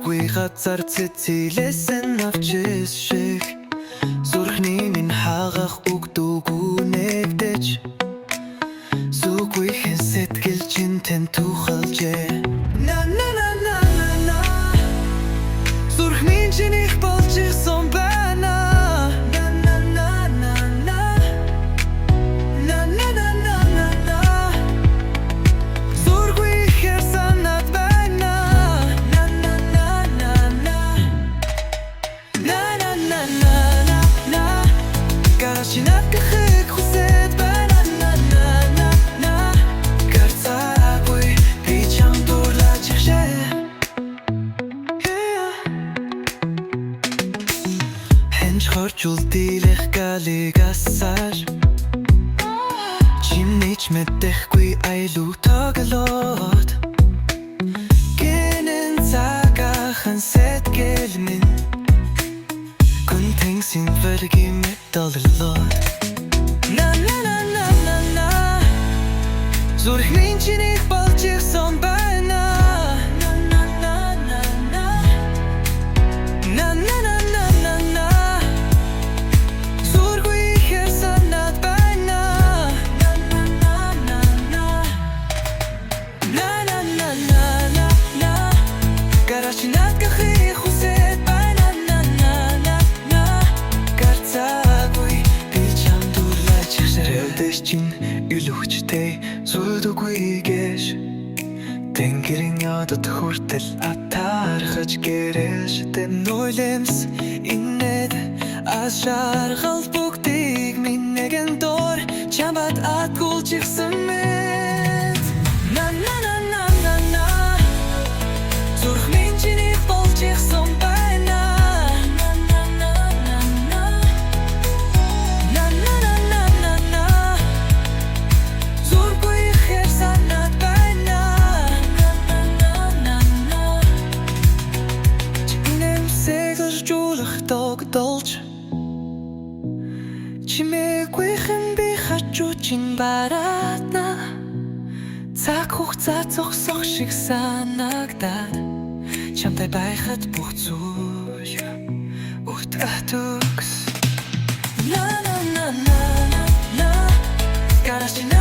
Зургүй газар цэцэлсэн авчис шиг Зүрхний минь хагах үгдүүгүү нэгдэж Зүргүй хэн сэтгэл чин тэн тухалжээ На на на на на на Зүрхний чин их болж ирсэн байна На на на на на На на на на на на Зүргүй хэр санаад байна На на на на на На на на на на на Гарашинат гэхийг хүсэж байна На на на на Гарцаагүй би чам дурлаж ихшээ Хэнч хорчул дилэх галиг асар Чимнийч мэдэхгүй айлуу тоглоод Гэнэн цагаахан сэтгэл минь Гүнтэн синвэрги мэдоллоод На на на на на на Зүрхний чин их болж ирсэн байна На на на на на На на на на на на Зүргүй хэр санаад байна На на на на на На на на на на на Гарашинат гэхийг хүсэж байна На на на на Гарцаагүй би чам дурлаж ихшээ Тэвдэш чин илүүчтэй зүудгүй гэж Тэнгэрийн ядад хүртэл атархаж гэрэж Тэн нойлемс инээд аз шаргал бүгдийг минь нэгэн дор Чамбат атгуулж ирсэн мэт На на на на на на Зүрхний чин их болж ирсэн байна На на на на на На на на на на на Зүргүй хэр санаад байна На на на на на Чинэмсэг жуулах тогтолж Чимээгүй хэн би хачуу чин бараатна Цаг хугацаа зогсох шиг санагдаад Чамтай байхад бүх зүйл Утгах На на на на на на Гарашина